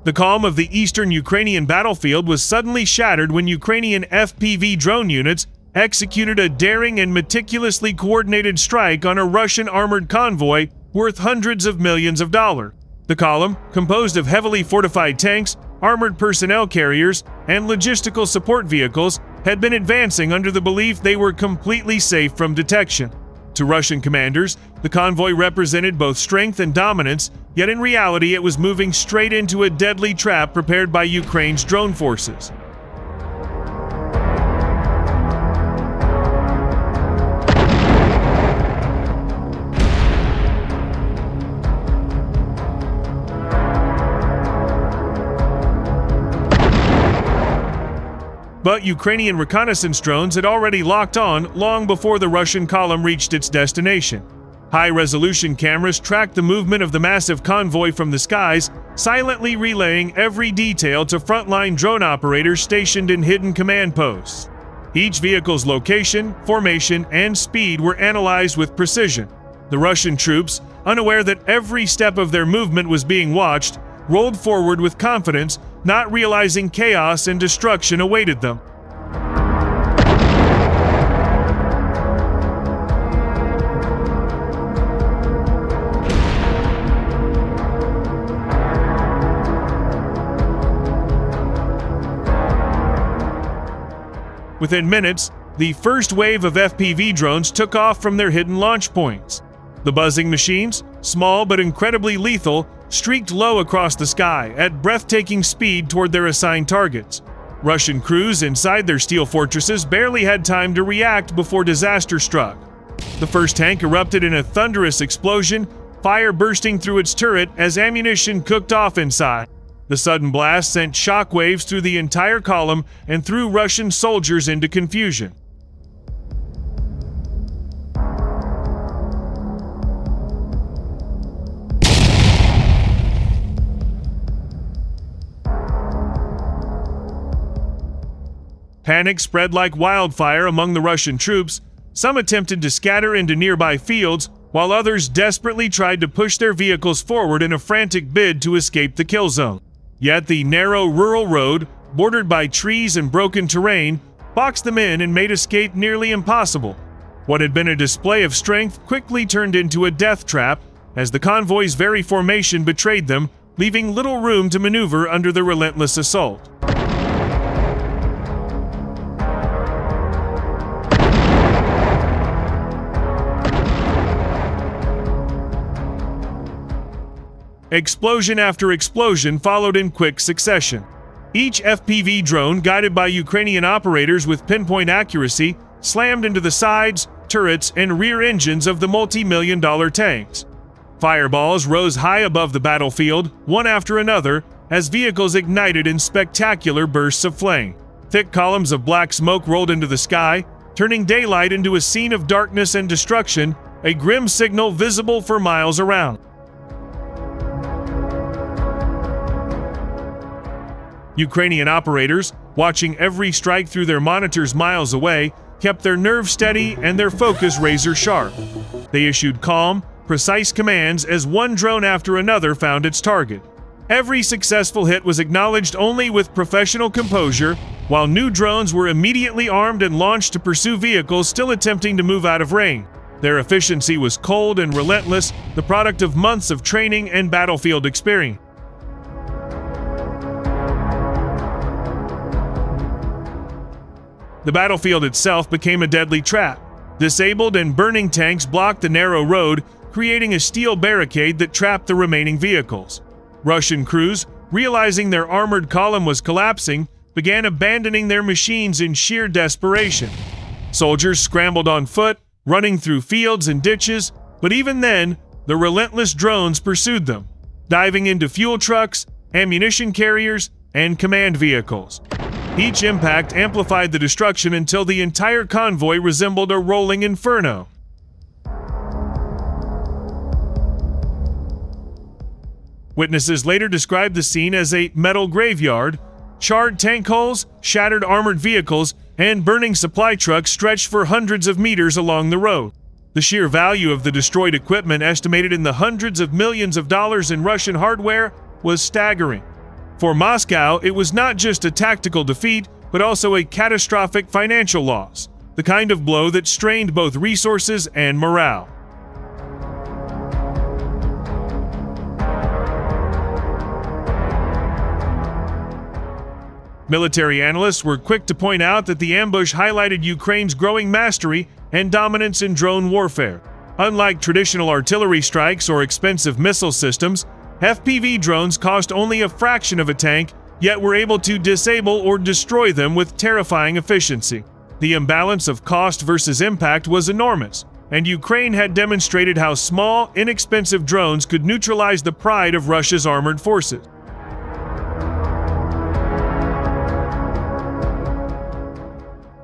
The calm of the eastern Ukrainian battlefield was suddenly shattered when Ukrainian FPV drone units executed a daring and meticulously coordinated strike on a Russian armored convoy worth hundreds of millions of dollars. The column, composed of heavily fortified tanks, armored personnel carriers, and logistical support vehicles, had been advancing under the belief they were completely safe from detection. To Russian commanders, the convoy represented both strength and dominance, yet in reality it was moving straight into a deadly trap prepared by Ukraine's drone forces. But Ukrainian reconnaissance drones had already locked on long before the Russian column reached its destination. High-resolution cameras tracked the movement of the massive convoy from the skies, silently relaying every detail to frontline drone operators stationed in hidden command posts. Each vehicle's location, formation, and speed were analyzed with precision. The Russian troops, unaware that every step of their movement was being watched, rolled forward with confidence, not realizing chaos and destruction awaited them. Within minutes, the first wave of FPV drones took off from their hidden launch points. The buzzing machines, small but incredibly lethal, streaked low across the sky at breathtaking speed toward their assigned targets. Russian crews inside their steel fortresses barely had time to react before disaster struck. The first tank erupted in a thunderous explosion, fire bursting through its turret as ammunition cooked off inside. The sudden blast sent shockwaves through the entire column and threw Russian soldiers into confusion. Panic spread like wildfire among the Russian troops. Some attempted to scatter into nearby fields, while others desperately tried to push their vehicles forward in a frantic bid to escape the kill zone. Yet the narrow rural road, bordered by trees and broken terrain, boxed them in and made escape nearly impossible. What had been a display of strength quickly turned into a death trap, as the convoy's very formation betrayed them, leaving little room to maneuver under the relentless assault. Explosion after explosion followed in quick succession. Each FPV drone, guided by Ukrainian operators with pinpoint accuracy, slammed into the sides, turrets, and rear engines of the multi-million-dollar tanks. Fireballs rose high above the battlefield, one after another, as vehicles ignited in spectacular bursts of flame. Thick columns of black smoke rolled into the sky, turning daylight into a scene of darkness and destruction, a grim signal visible for miles around. Ukrainian operators, watching every strike through their monitors miles away, kept their nerves steady and their focus razor-sharp. They issued calm, precise commands as one drone after another found its target. Every successful hit was acknowledged only with professional composure, while new drones were immediately armed and launched to pursue vehicles still attempting to move out of range. Their efficiency was cold and relentless, the product of months of training and battlefield experience. The battlefield itself became a deadly trap. Disabled and burning tanks blocked the narrow road, creating a steel barricade that trapped the remaining vehicles. Russian crews, realizing their armored column was collapsing, began abandoning their machines in sheer desperation. Soldiers scrambled on foot, running through fields and ditches, but even then, the relentless drones pursued them, diving into fuel trucks, ammunition carriers, and command vehicles. Each impact amplified the destruction until the entire convoy resembled a rolling inferno. Witnesses later described the scene as a metal graveyard. Charred tank hulls, shattered armored vehicles, and burning supply trucks stretched for hundreds of meters along the road. The sheer value of the destroyed equipment, estimated in the hundreds of millions of dollars in Russian hardware, was staggering. For Moscow, it was not just a tactical defeat, but also a catastrophic financial loss, the kind of blow that strained both resources and morale. Military analysts were quick to point out that the ambush highlighted Ukraine's growing mastery and dominance in drone warfare. Unlike traditional artillery strikes or expensive missile systems, FPV drones cost only a fraction of a tank, yet were able to disable or destroy them with terrifying efficiency. The imbalance of cost versus impact was enormous, and Ukraine had demonstrated how small, inexpensive drones could neutralize the pride of Russia's armored forces.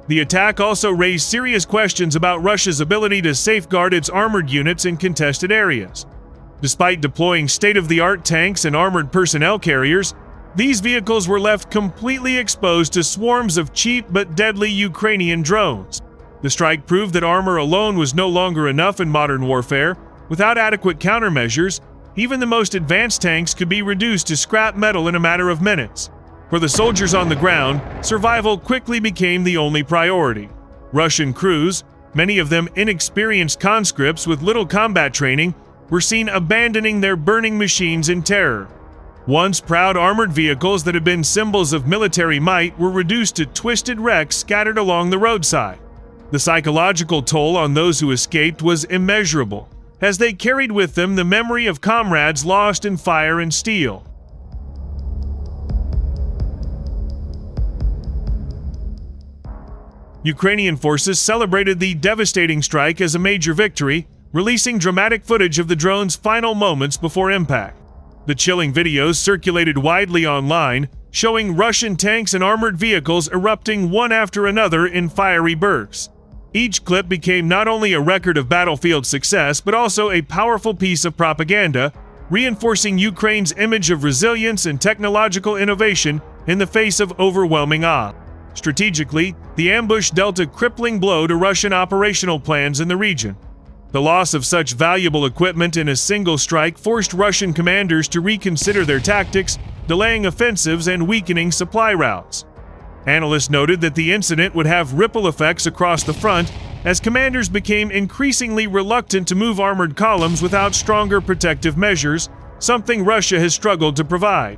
The attack also raised serious questions about Russia's ability to safeguard its armored units in contested areas. Despite deploying state-of-the-art tanks and armored personnel carriers, these vehicles were left completely exposed to swarms of cheap but deadly Ukrainian drones. The strike proved that armor alone was no longer enough in modern warfare. Without adequate countermeasures, even the most advanced tanks could be reduced to scrap metal in a matter of minutes. For the soldiers on the ground, survival quickly became the only priority. Russian crews, many of them inexperienced conscripts with little combat training, were seen abandoning their burning machines in terror. Once proud armored vehicles that had been symbols of military might were reduced to twisted wrecks scattered along the roadside. The psychological toll on those who escaped was immeasurable, as they carried with them the memory of comrades lost in fire and steel. Ukrainian forces celebrated the devastating strike as a major victory, releasing dramatic footage of the drone's final moments before impact. The chilling videos circulated widely online, showing Russian tanks and armored vehicles erupting one after another in fiery bursts. Each clip became not only a record of battlefield success, but also a powerful piece of propaganda, reinforcing Ukraine's image of resilience and technological innovation in the face of overwhelming odds. Strategically, the ambush dealt a crippling blow to Russian operational plans in the region. The loss of such valuable equipment in a single strike forced Russian commanders to reconsider their tactics, delaying offensives and weakening supply routes. Analysts noted that the incident would have ripple effects across the front, as commanders became increasingly reluctant to move armored columns without stronger protective measures, something Russia has struggled to provide.